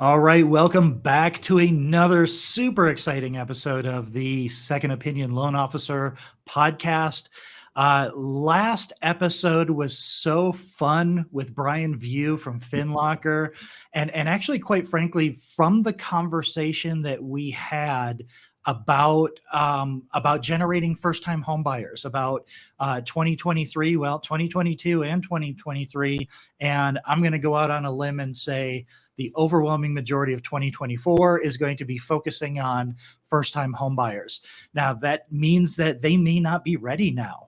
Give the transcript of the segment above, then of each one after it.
All right, welcome back to another super exciting episode of the Second Opinion Loan Officer podcast. Last episode was so fun with Brian Vieaux from Finlocker, and actually, quite frankly, from the conversation that we had about generating first-time home buyers, about 2023, well, 2022 and 2023, and I'm going to go out on a limb and say the overwhelming majority of 2024 is going to be focusing on first-time home buyers. Now, that means that they may not be ready now,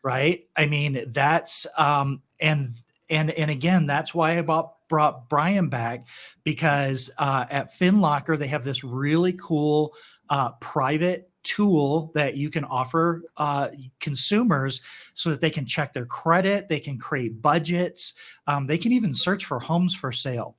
right? I mean, that's and again, that's why I brought Brian back, because at Finlocker they have this really cool private tool that you can offer consumers so that they can check their credit, they can create budgets, they can even search for homes for sale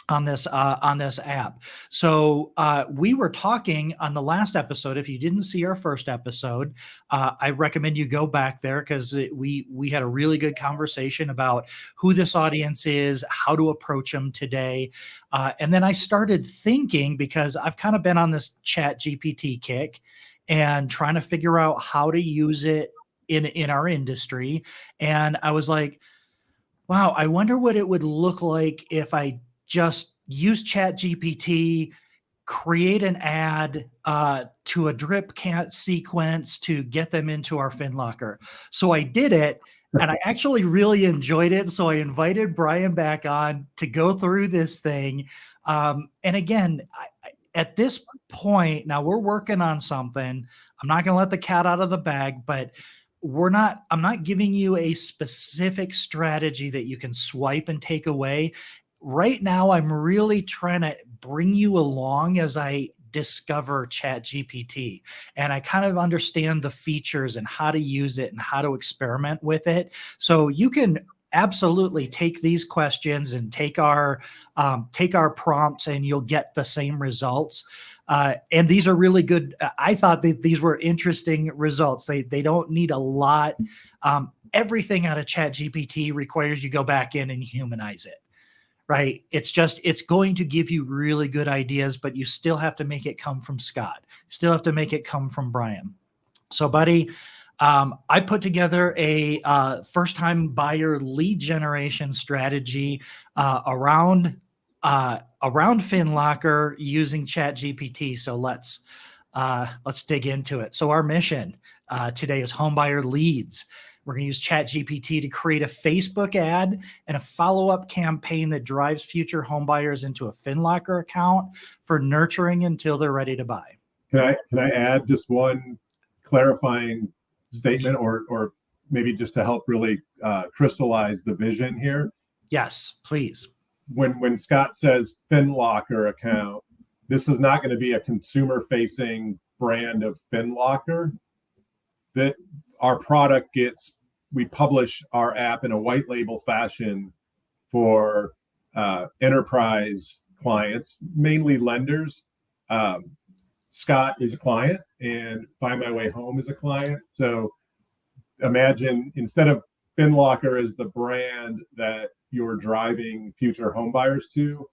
on this app. So we were talking on the last episode. If you didn't see our first episode, I recommend you go back there, because we had a really good conversation about who this audience is, how to approach them today. And then I started thinking, because I've kind of been on this ChatGPT kick and trying to figure out how to use it in our industry. And I was like, wow, I wonder what it would look like if I just use ChatGPT, create an ad to a drip sequence to get them into our Finlocker. So I did it, and I actually really enjoyed it. So I invited Brian back on to go through this thing. And again, at this point, now we're working on something. I'm not going to let the cat out of the bag, but I'm not giving you a specific strategy that you can swipe and take away. Right now, I'm really trying to bring you along as I discover ChatGPT, and I kind of understand the features and how to use it and how to experiment with it. So you can absolutely take these questions and take our prompts, and you'll get the same results. And these are really good. I thought that these were interesting results. They don't need a lot. Everything out of ChatGPT requires you go back in and humanize it. Right. It's going to give you really good ideas, but you still have to make it come from Scott. Still have to make it come from Brian. So, buddy, I put together a first-time buyer lead generation strategy around Finlocker using ChatGPT. So let's dig into it. So our mission today is homebuyer leads. We're going to use ChatGPT to create a Facebook ad and a follow-up campaign that drives future homebuyers into a Finlocker account for nurturing until they're ready to buy. Can I add just one clarifying statement, or maybe just to help really crystallize the vision here? Yes, please. When Scott says Finlocker account, this is not going to be a consumer-facing brand of Finlocker. That our product we publish our app in a white label fashion for enterprise clients, mainly lenders. Scott is a client, and Find My Way Home is a client. So imagine, instead of Finlocker as the brand that you're driving future home buyers to,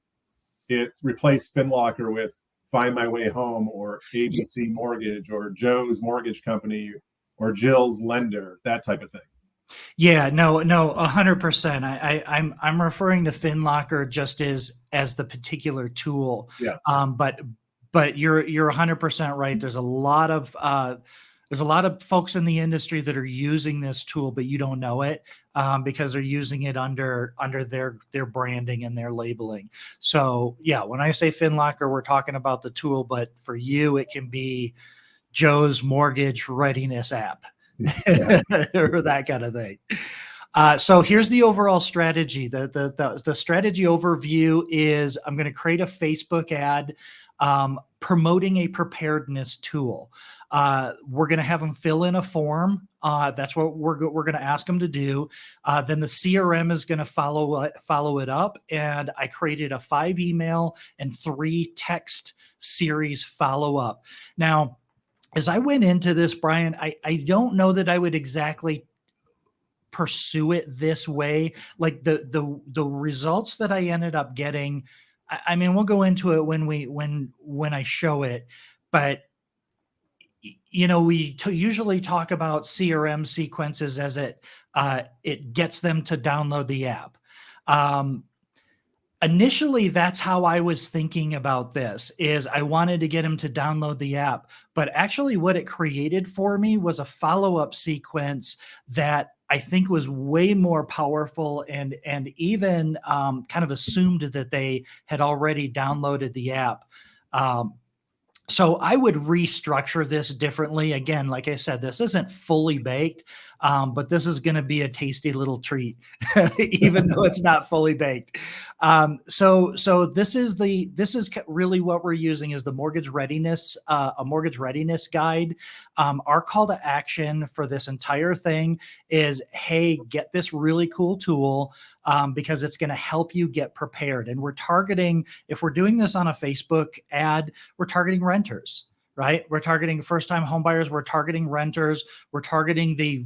it's replaced Finlocker with Find My Way Home, or ABC Mortgage, or Joe's Mortgage Company, or Jill's Lender, that type of thing. Yeah, no, 100%. I'm referring to Finlocker just as the particular tool. Yes. But you're 100% right. There's a lot of folks in the industry that are using this tool, but you don't know it because they're using it under their branding and their labeling. So yeah, when I say Finlocker, we're talking about the tool, but for you, it can be Joe's Mortgage Readiness app. Yeah. Or that kind of thing. So here's the overall strategy. The strategy overview is I'm going to create a Facebook ad promoting a preparedness tool. We're going to have them fill in a form. That's what we're going to ask them to do. Then the CRM is going to follow it up. And I created a 5 email and 3 text series follow up. Now, as I went into this, Brian, I don't know that I would exactly pursue it this way. Like the results that I ended up getting I mean, we'll go into it when I show it, but we usually talk about CRM sequences as it gets them to download the app. Initially, that's how I was thinking about this, is I wanted to get him to download the app, but actually what it created for me was a follow-up sequence that I think was way more powerful, and even kind of assumed that they had already downloaded the app. So I would restructure this differently. Again, like I said, this isn't fully baked, but this is going to be a tasty little treat, even though it's not fully baked. So this is really what we're using is the mortgage readiness, a mortgage readiness guide. Our call to action for this entire thing is, hey, get this really cool tool because it's going to help you get prepared. And we're targeting, if we're doing this on a Facebook ad, we're targeting renters, right? We're targeting first-time homebuyers. We're targeting renters. We're targeting the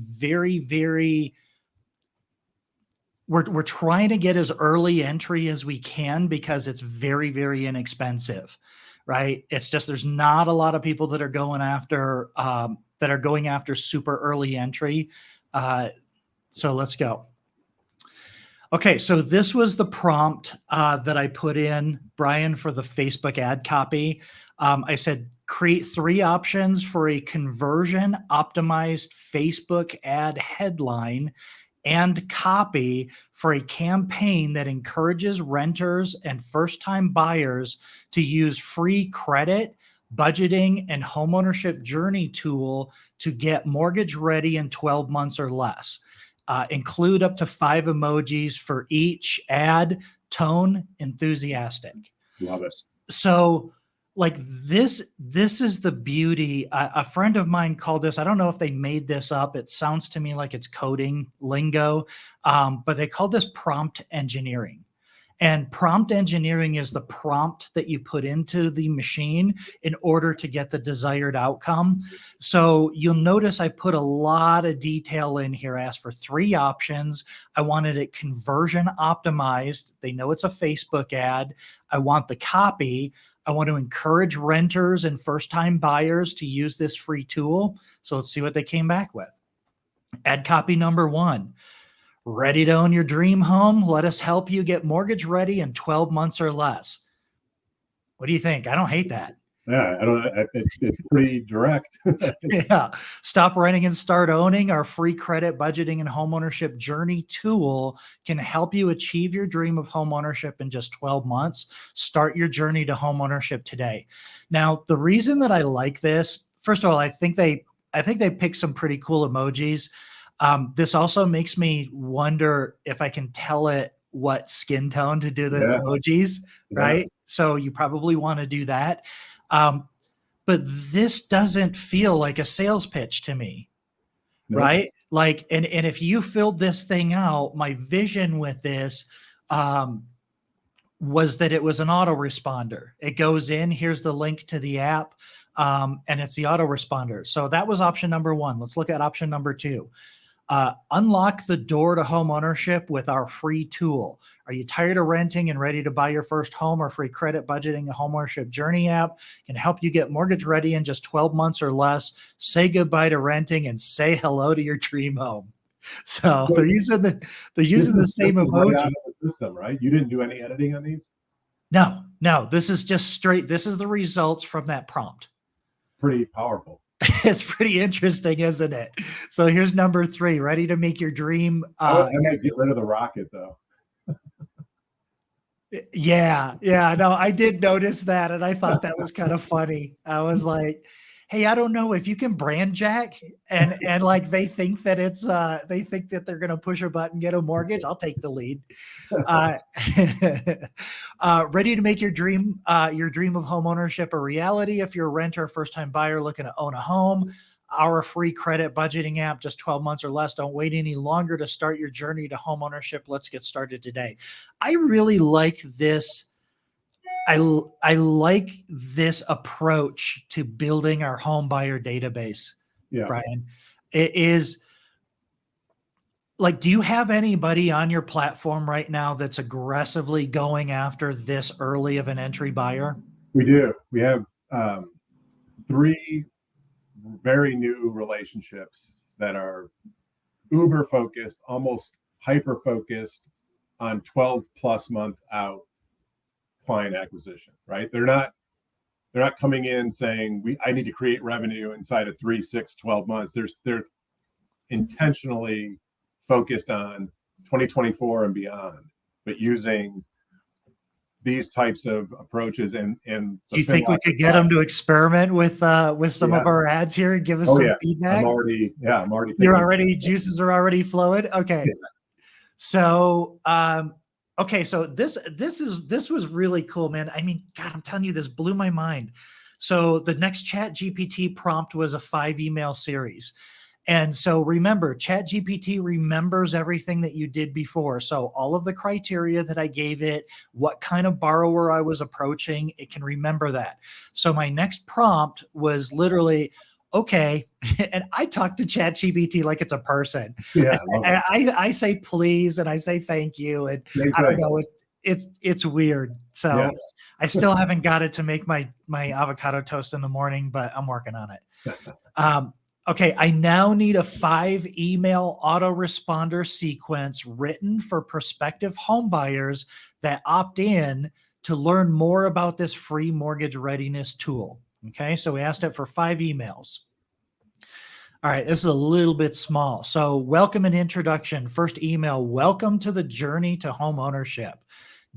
we're trying to get as early entry as we can because it's very, very inexpensive, right? It's just, there's not a lot of people that are going after super early entry. So let's go. Okay, so this was the prompt that I put in, Brian, for the Facebook ad copy. I said, create 3 options for a conversion optimized Facebook ad headline and copy for a campaign that encourages renters and first-time buyers to use free credit, budgeting, and homeownership journey tool to get mortgage ready in 12 months or less. Include up to 5 emojis for each ad, tone, enthusiastic. Love it. So like this is the beauty. A friend of mine called this, I don't know if they made this up. It sounds to me like it's coding lingo, but they called this prompt engineering. And prompt engineering is the prompt that you put into the machine in order to get the desired outcome. So you'll notice I put a lot of detail in here. I asked for 3 options. I wanted it conversion optimized. They know it's a Facebook ad. I want the copy. I want to encourage renters and first-time buyers to use this free tool. So let's see what they came back with. Ad copy number 1. Ready to own your dream home? Let us help you get mortgage ready in 12 months or less. What do you think? I don't hate that. Yeah, I don't. It's pretty direct. Yeah. Stop renting and start owning. Our free credit, budgeting, and homeownership journey tool can help you achieve your dream of homeownership in just 12 months. Start your journey to homeownership today. Now, the reason that I like this, first of all, I think they picked some pretty cool emojis. This also makes me wonder if I can tell it what skin tone to do the emojis, right? So you probably want to do that. But this doesn't feel like a sales pitch to me, right? Like, and if you filled this thing out, my vision with this was that it was an autoresponder. It goes in, here's the link to the app, and it's the autoresponder. So that was option number 1. Let's look at option number 2. Unlock the door to home ownership with our free tool. Are you tired of renting and ready to buy your first home? Our free credit, budgeting, a homeownership journey app can help you get mortgage ready in just 12 months or less. Say goodbye to renting and say hello to your dream home. So they're using the same emoji. Right out of the system, right? You didn't do any editing on these? No, this is just straight. This is the results from that prompt. Pretty powerful. It's pretty interesting, isn't it? So here's number 3. Ready to make your dream. I might get rid of the rocket though. Yeah. No, I did notice that, and I thought that was kind of funny. I was like, hey, I don't know if you can brand jack and like they think that it's they think that they're gonna push a button, get a mortgage. I'll take the lead. Ready to make your dream of homeownership a reality. If you're a renter or first-time buyer looking to own a home, our free credit budgeting app, just 12 months or less. Don't wait any longer to start your journey to homeownership. Let's get started today. I really like this. I like this approach to building our home buyer database, Brian. It is like, do you have anybody on your platform right now that's aggressively going after this early of an entry buyer? We do. We have 3 very new relationships that are uber focused, almost hyper focused on 12 plus month out client acquisition, right? They're not coming in saying I need to create revenue inside of 3, 6, 12 months. They're intentionally focused on 2024 and beyond, but using these types of approaches and Do you think we could get them to experiment with some of our ads here and give us some feedback? I'm already Juices are already flowing. Okay. Yeah. So, so this was really cool, man. I mean, God, I'm telling you, this blew my mind. So the next ChatGPT prompt was a 5-email series. And so remember, ChatGPT remembers everything that you did before. So all of the criteria that I gave it, what kind of borrower I was approaching, it can remember that. So my next prompt was literally, okay, and I talk to ChatGPT like it's a person. Yeah, I say please, and I say thank you, and I don't know, it's weird. So yeah. I still haven't got it to make my avocado toast in the morning, but I'm working on it. Okay, I now need a 5-email autoresponder sequence written for prospective home buyers that opt in to learn more about this free mortgage readiness tool. Okay, so we asked it for 5 emails. All right, this is a little bit small. So welcome and introduction. First email, welcome to the journey to home ownership.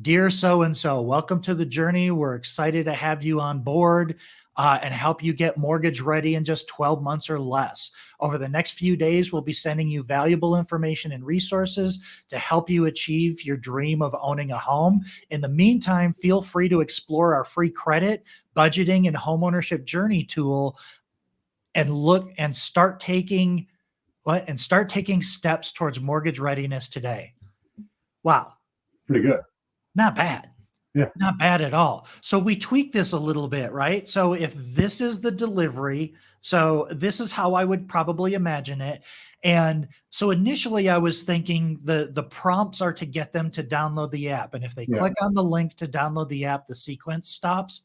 Dear so-and-so, welcome to the journey. We're excited to have you on board and help you get mortgage ready in just 12 months or less. Over the next few days, we'll be sending you valuable information and resources to help you achieve your dream of owning a home. In the meantime, feel free to explore our free credit, budgeting, and homeownership journey tool and start taking steps towards mortgage readiness today. Wow. Pretty good. Not bad. Yeah. Not bad at all. So we tweaked this a little bit, right? So if this is the delivery, so this is how I would probably imagine it. And so initially I was thinking the prompts are to get them to download the app. And if they click on the link to download the app, the sequence stops.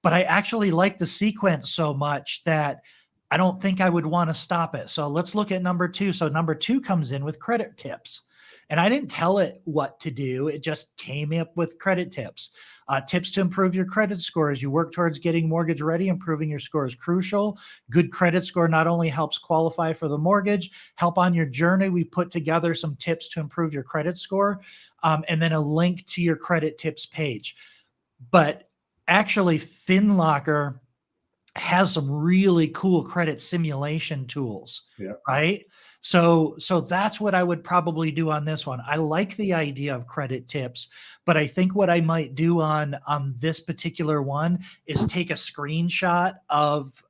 But I actually like the sequence so much that I don't think I would want to stop it. So let's look at number 2. So number 2 comes in with credit tips. And I didn't tell it what to do. It just came up with credit tips. Tips to improve your credit score as you work towards getting mortgage ready. Improving your score is crucial. Good credit score not only helps qualify for the mortgage, help on your journey. We put together some tips to improve your credit score, and then a link to your credit tips page. But actually, Finlocker has some really cool credit simulation tools, right? So that's what I would probably do on this one. I like the idea of credit tips, but I think what I might do on this particular one is take a screenshot of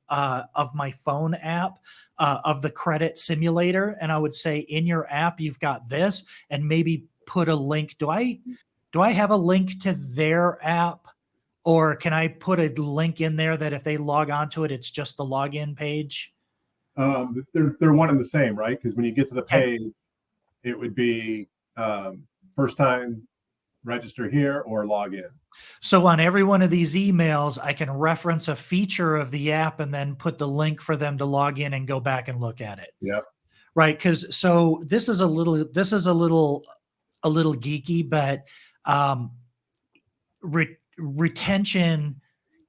my phone app of the credit simulator, and I would say in your app you've got this, and maybe put a link. Do I have a link to their app? Or can I put a link in there that if they log onto it, it's just the login page? They're one and the same, right? Because when you get to the page, it would be first time register here or log in. So on every one of these emails, I can reference a feature of the app and then put the link for them to log in and go back and look at it. Yeah. Right. Because so this is a little geeky, but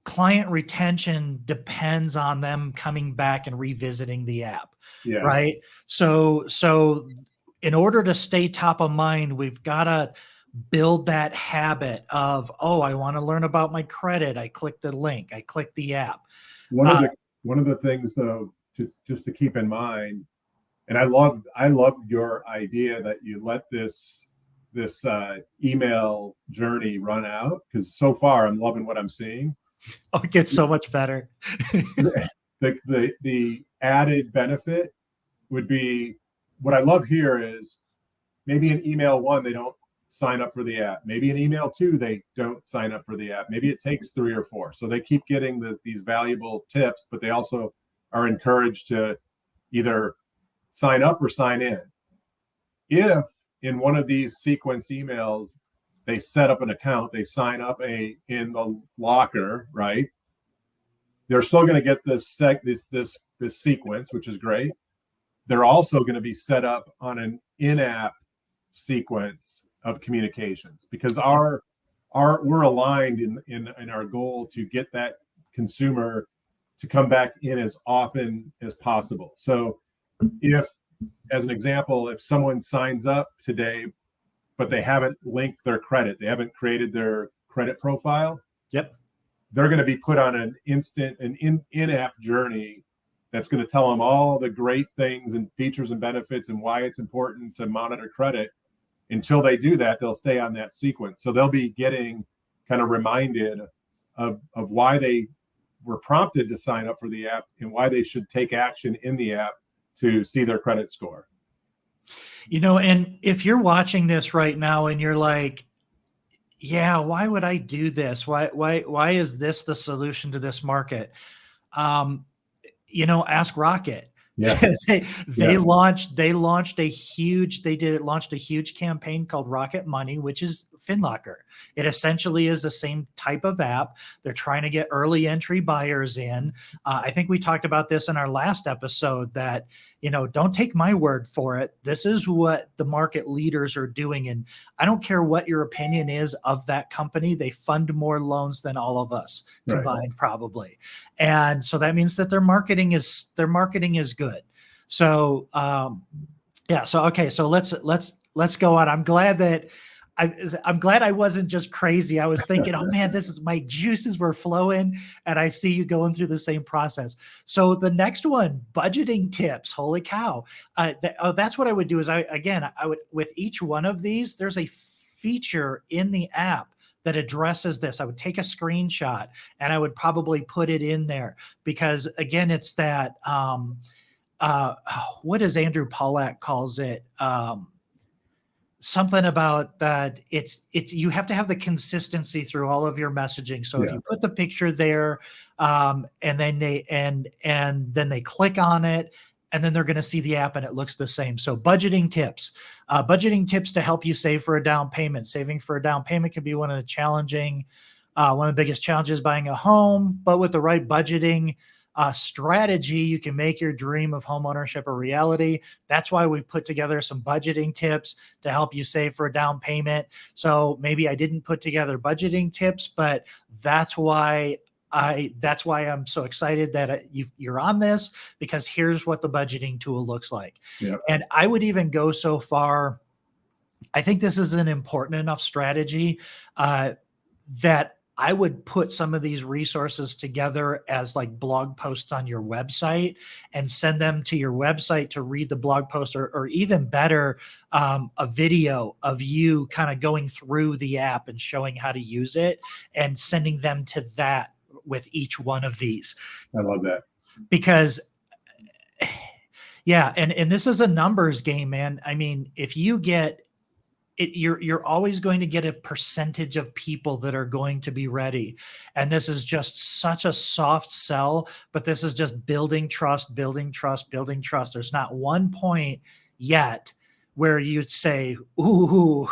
client retention depends on them coming back and revisiting the app. Yeah. Right. So in order to stay top of mind, we've got to build that habit of, oh, I want to learn about my credit. I click the link, I click the app. One of the things though, just to keep in mind, and I love your idea that you let this email journey run out, because so far I'm loving what I'm seeing. Oh, it gets so much better. the added benefit would be, what I love here is maybe in email 1 they don't sign up for the app, maybe in email 2 they don't sign up for the app, maybe it takes 3 or 4, so they keep getting these valuable tips, but they also are encouraged to either sign up or sign in. if in one of these sequenced emails, they set up an account, they sign up in the locker, right? They're still going to get this sequence, which is great. They're also going to be set up on an in-app sequence of communications, because we're aligned in our goal to get that consumer to come back in as often as possible. So if, as an example, if someone signs up today, but they haven't linked their credit, they haven't created their credit profile, Yep. they're going to be put on an in-app journey that's going to tell them all the great things and features and benefits and why it's important to monitor credit. Until they do that, they'll stay on that sequence. So they'll be getting kind of reminded of why they were prompted to sign up for the app and why they should take action in the app to see their credit score. And if you're watching this right now and you're like, yeah, why would I do this? Why is this the solution to this market? Ask Rocket. Yeah. they launched a huge campaign called Rocket Money, which is Finlocker. It essentially is the same type of app. They're trying to get early entry buyers in. I think we talked about this in our last episode that, don't take my word for it. This is what the market leaders are doing. And I don't care what your opinion is of that company. They fund more loans than all of us combined, probably. And so that means that their marketing is good. So, So let's go on. I'm glad I wasn't just crazy. I was thinking, oh man, my juices were flowing, and I see you going through the same process. So the next one, budgeting tips. Holy cow. That's what I would do is I would, with each one of these, there's a feature in the app that addresses this. I would take a screenshot and I would probably put it in there, because again, it's that, what does Andrew Pollack calls it? Something about that. It's you have to have the consistency through all of your messaging. So if you put the picture there, and then they click on it, and then they're going to see the app and it looks the same. So budgeting tips to help you save for a down payment. Saving for a down payment can be one of the biggest challenges buying a home, but with the right budgeting strategy, you can make your dream of homeownership a reality. That's why we put together some budgeting tips to help you save for a down payment. So maybe I didn't put together budgeting tips, but that's why I'm so excited that you're on this, because here's what the budgeting tool looks like. Yep. And I would even go so far. I think this is an important enough strategy that I would put some of these resources together as like blog posts on your website and send them to your website to read the blog post, or even better, a video of you kind of going through the app and showing how to use it and sending them to that with each one of these. I love that. Because and this is a numbers game, man. I mean, if you get it, you're always going to get a percentage of people that are going to be ready. And this is just such a soft sell, but this is just building trust. There's not one point yet where you'd say, ooh,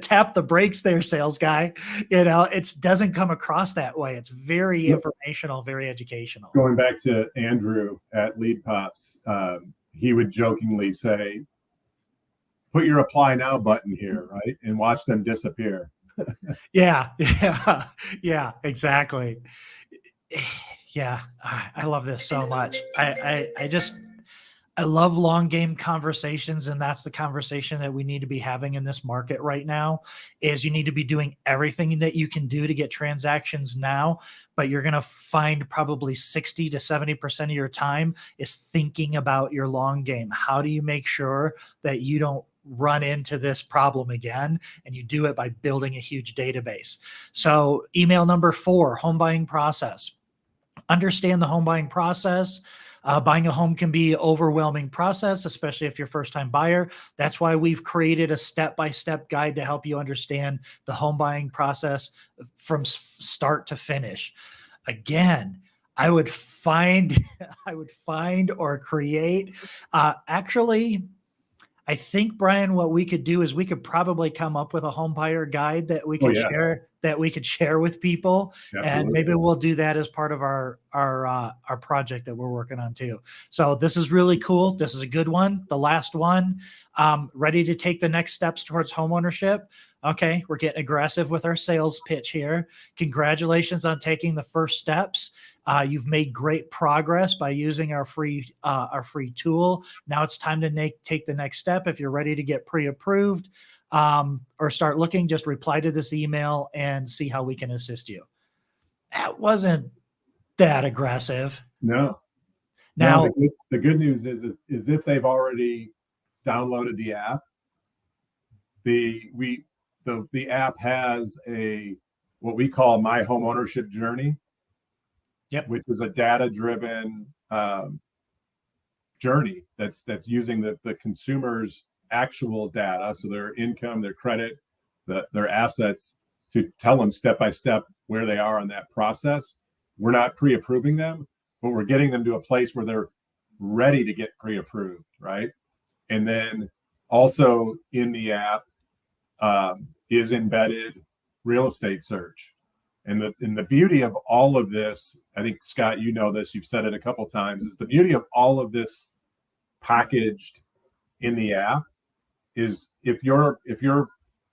tap the brakes there, sales guy. It doesn't come across that way. It's very informational, very educational. Going back to Andrew at Lead Pops, he would jokingly say, put your apply now button here, right? And watch them disappear. Yeah, exactly. Yeah, I love this so much. I love long game conversations, and that's the conversation that we need to be having in this market right now. Is you need to be doing everything that you can do to get transactions now, but you're going to find probably 60 to 70% of your time is thinking about your long game. How do you make sure that you don't run into this problem again? And you do it by building a huge database. So email number 4, home buying process. Understand the home buying process. Buying a home can be an overwhelming process, especially if you're a first-time buyer. That's why we've created a step-by-step guide to help you understand the home buying process from start to finish. Again, I would find or create. Actually, I think, Brian, what we could do is we could probably come up with a home buyer guide that we could share with people. Absolutely. And maybe we'll do that as part of our project that we're working on too. So this is really cool. This is a good one. The last one, ready to take the next steps towards homeownership. Okay, we're getting aggressive with our sales pitch here. Congratulations on taking the first steps. You've made great progress by using our free tool. Now it's time to take the next step. If you're ready to get pre-approved or start looking, just reply to this email and see how we can assist you. That wasn't that aggressive. No. Now, the good news is if they've already downloaded the app, the app has what we call my homeownership journey. Yep. Which is a data-driven journey that's using the consumer's actual data, so their income, their credit, their assets, to tell them step by step where they are on that process. We're not pre-approving them, but we're getting them to a place where they're ready to get pre-approved, right? And then also in the app is embedded real estate search. And the beauty of all of this, I think, Scott, you know this, you've said it a couple of times, is the beauty of all of this packaged in the app is if your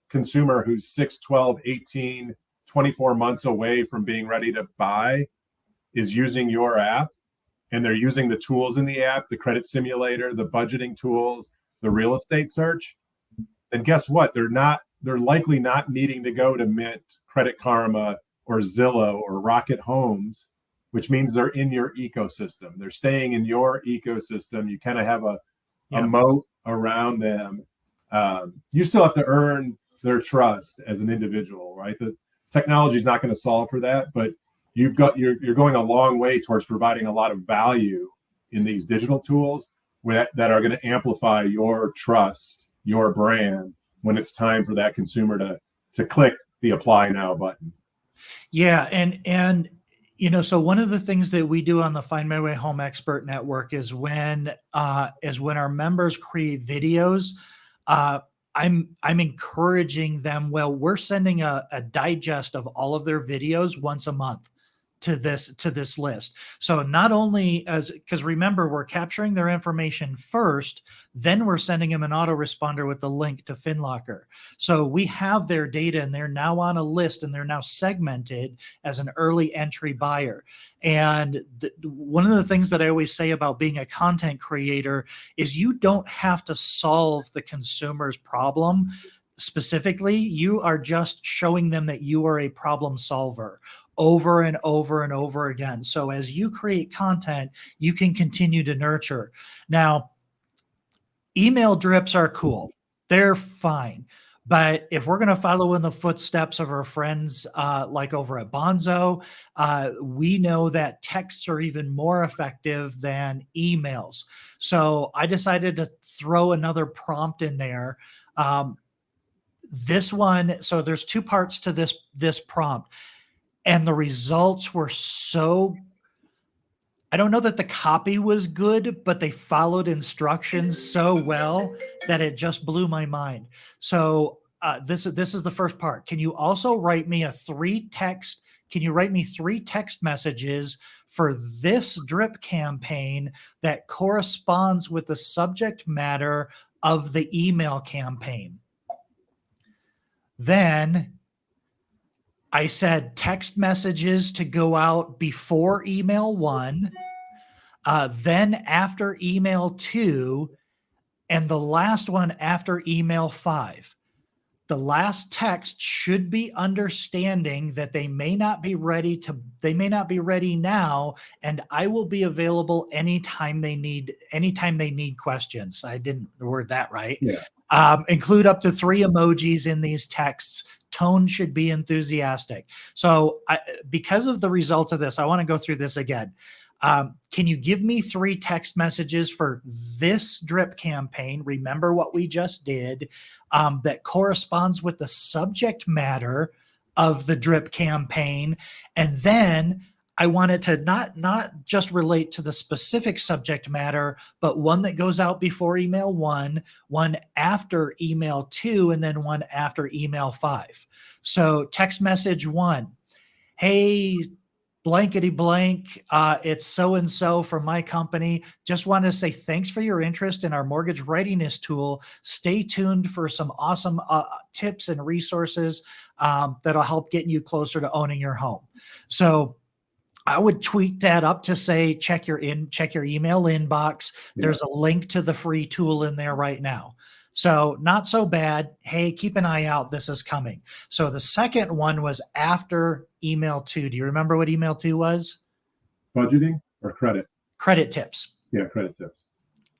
consumer who's 6, 12, 18, 24 months away from being ready to buy is using your app, and they're using the tools in the app, the credit simulator, the budgeting tools, the real estate search, then guess what? They're likely not needing to go to Mint, Credit Karma, or Zillow or Rocket Homes, which means they're in your ecosystem. They're staying in your ecosystem. You kind of have a moat around them. You still have to earn their trust as an individual, right? The technology is not going to solve for that, but you're going a long way towards providing a lot of value in these digital tools that are going to amplify your trust, your brand, when it's time for that consumer to click the apply now button. Yeah. And, so one of the things that we do on the Find My Way Home Expert Network is when our members create videos, I'm encouraging them. Well, we're sending a digest of all of their videos once a month to this list. So not only because remember, we're capturing their information first, then we're sending them an autoresponder with the link to Finlocker. So we have their data and they're now on a list and they're now segmented as an early entry buyer. And one of the things that I always say about being a content creator is you don't have to solve the consumer's problem specifically. You are just showing them that you are a problem solver over and over and over again. So as you create content, you can continue to nurture. Now, email drips are cool. They're fine. But if we're going to follow in the footsteps of our friends like over at Bonzo, we know that texts are even more effective than emails. So I decided to throw another prompt in there. This one, so there's two parts to this prompt. And the results were I don't know that the copy was good, but they followed instructions so well that it just blew my mind. So this is the first part. Can you also write me three text messages for this drip campaign that corresponds with the subject matter of the email campaign? Then I said text messages to go out before email 1, then after email 2, and the last one after email 5. The last text should be understanding that they may not be ready now, and I will be available anytime they need questions. I didn't word that right. Yeah. Include up to 3 emojis in these texts. Tone should be enthusiastic. So because of the result of this, I want to go through this again. Can you give me 3 text messages for this drip campaign? Remember what we just did, that corresponds with the subject matter of the drip campaign. And then I want it to not just relate to the specific subject matter, but one that goes out before email one after email 2, and then one after email 5. So text message 1, hey, blankety blank, it's so-and-so from my company. Just want to say thanks for your interest in our mortgage readiness tool. Stay tuned for some awesome tips and resources that'll help getting you closer to owning your home. So I would tweak that up to say, check your email inbox. Yeah. There's a link to the free tool in there right now. So not so bad. Hey, keep an eye out. This is coming. So the second one was after email 2. Do you remember what email 2 was? Budgeting or credit? Credit tips. Yeah, credit tips.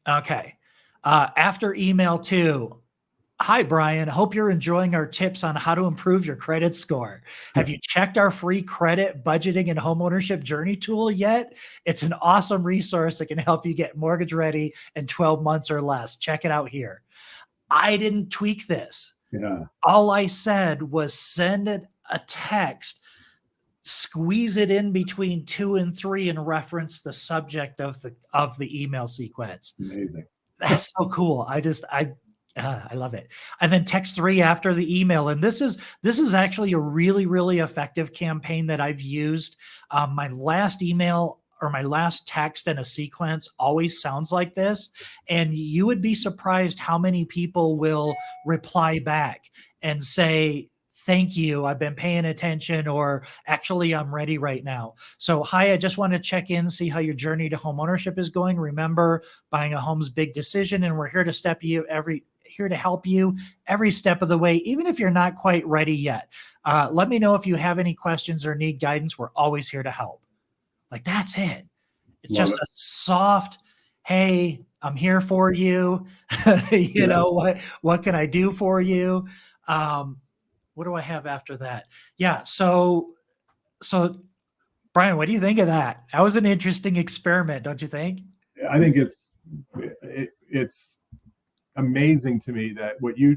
Okay. After email 2, hi, Brian. Hope you're enjoying our tips on how to improve your credit score. Have you checked our free credit budgeting and homeownership journey tool yet? It's an awesome resource that can help you get mortgage ready in 12 months or less. Check it out here. I didn't tweak this. Yeah. All I said was send it a text, squeeze it in between 2 and 3, and reference the subject of the email sequence. Amazing. That's so cool. I love it. And then text 3 after the email. And this is actually a really, really effective campaign that I've used. My last email or my last text in a sequence always sounds like this. And you would be surprised how many people will reply back and say, thank you, I've been paying attention, or actually I'm ready right now. So hi, I just want to check in, see how your journey to homeownership is going. Remember, buying a home's a big decision, and we're here to help you every step of the way, even if you're not quite ready yet. Let me know if you have any questions or need guidance. We're always here to help. Like, that's it. It's Love just it. a soft, hey, I'm here for you. You know, what can I do for you? What do I have after that? Yeah. So Brian, what do you think of that? That was an interesting experiment, don't you think? I think it's amazing to me that what you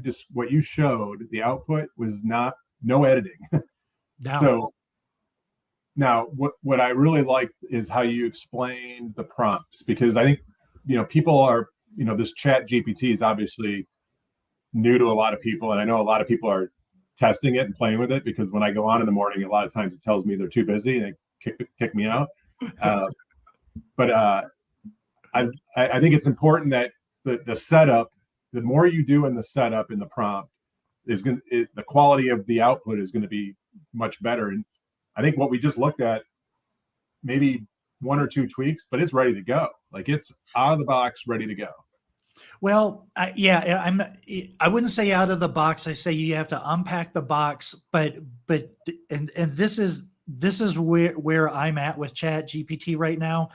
showed, the output was no editing. No. So now what I really like is how you explained the prompts, because I think, people are, this ChatGPT is obviously new to a lot of people. And I know a lot of people are testing it and playing with it, because when I go on in the morning, a lot of times it tells me they're too busy and they kick me out. But I think it's important that the setup, the more you do in the setup in the prompt, the quality of the output is going to be much better. And I think what we just looked at, maybe 1 or 2 tweaks, but it's ready to go. Like, it's out of the box, ready to go. Well, I wouldn't say out of the box. I say you have to unpack the box, but this is where I'm at with ChatGPT right now.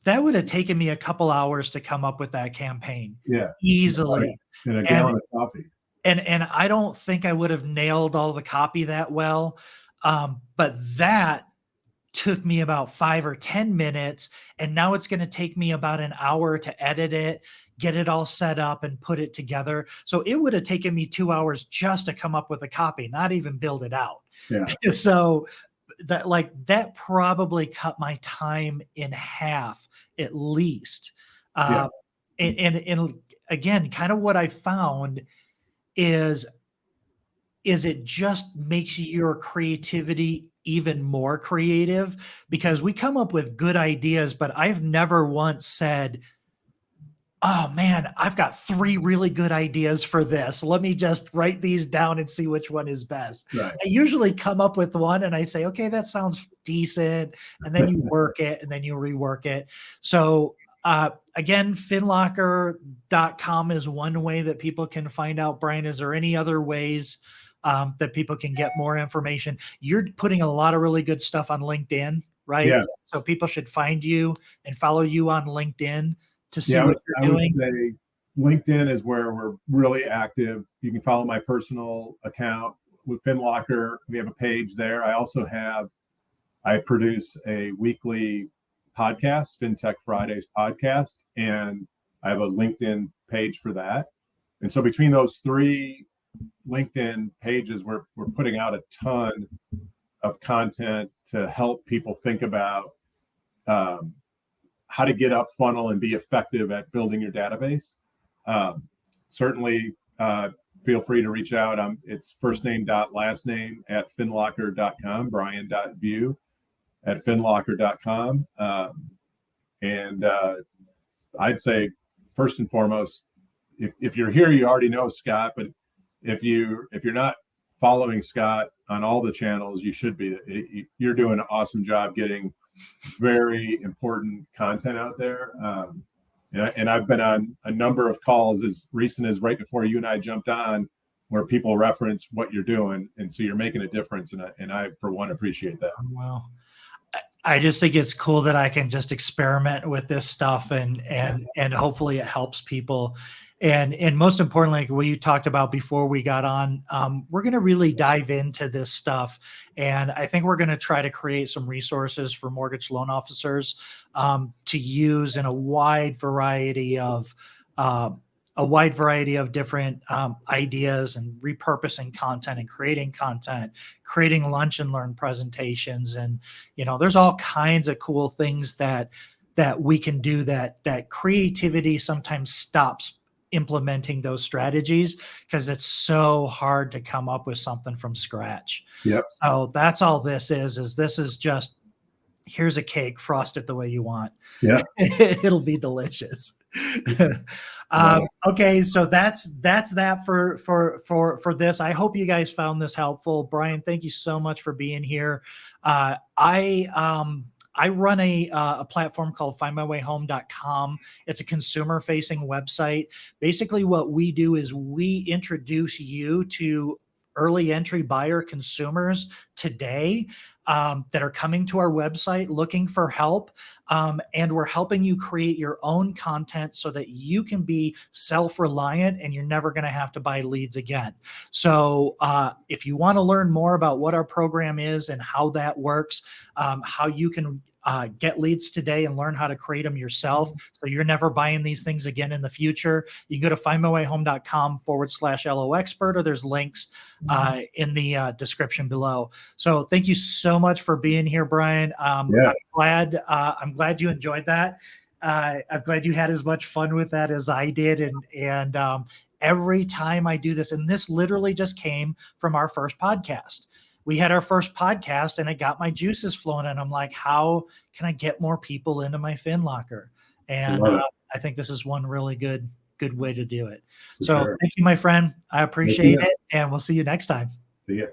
That would have taken me a couple hours to come up with that campaign. Yeah. Easily. And a gallon of coffee. And I don't think I would have nailed all the copy that well. But that took me about 5 or 10 minutes. And now it's going to take me about an hour to edit it, get it all set up, and put it together. So it would have taken me 2 hours just to come up with a copy, not even build it out. Yeah. So that probably cut my time in half at least. Yeah. And again, kind of what I found is it just makes your creativity even more creative, because we come up with good ideas, but I've never once said, oh man, I've got 3 really good ideas for this. Let me just write these down and see which one is best. Right. I usually come up with one and I say, okay, that sounds decent. And then you work it and then you rework it. So again, Finlocker.com is one way that people can find out. Brian, is there any other ways that people can get more information? You're putting a lot of really good stuff on LinkedIn, right? Yeah. So people should find you and follow you on LinkedIn to see Yeah, what you're doing. I would say LinkedIn is where we're really active. You can follow my personal account with Finlocker. We have a page there. I produce a weekly podcast, FinTech Fridays podcast, and I have a LinkedIn page for that. And so between those 3 LinkedIn pages, we're putting out a ton of content to help people think about how to get up funnel and be effective at building your database. Certainly feel free to reach out. It's first name dot last name at finlocker.com, brian.vieaux at finlocker.com. And I'd say first and foremost, if you're here, you already know Scott, but if you're not following Scott on all the channels, you should be. You're doing an awesome job getting very important content out there. And I've been on a number of calls as recent as right before you and I jumped on, where people reference what you're doing, and so you're making a difference. And I for one appreciate that. Wow. I just think it's cool that I can just experiment with this stuff and hopefully it helps people. And most importantly, like what you talked about before we got on, we're going to really dive into this stuff. And I think we're going to try to create some resources for mortgage loan officers to use in a wide variety of different ideas, and repurposing content and creating lunch and learn presentations. And, there's all kinds of cool things that we can do that creativity sometimes stops implementing those strategies because it's so hard to come up with something from scratch. Yep. So that's all this is this is just, here's a cake, frost it the way you want. Yeah. It'll be delicious. Okay. So that's that for this. I hope you guys found this helpful. Brian, thank you so much for being here. I run a platform called findmywayhome.com. It's a consumer facing website. Basically what we do is we introduce you to early entry buyer consumers today that are coming to our website looking for help. And we're helping you create your own content so that you can be self-reliant and you're never going to have to buy leads again. So if you want to learn more about what our program is and how that works, how you can get leads today and learn how to create them yourself so you're never buying these things again in the future, you can go to findmywayhome.com/LO expert, or there's links in the description below. So thank you so much for being here, Brian. I'm glad you enjoyed that. I'm glad you had as much fun with that as I did. And every time I do this, and this literally just came from our first podcast. We had our first podcast and it got my juices flowing, and I'm like, how can I get more people into my Finlocker? And I think this is one really good way to do it. So thank you, my friend. I appreciate it. And we'll see you next time. See ya.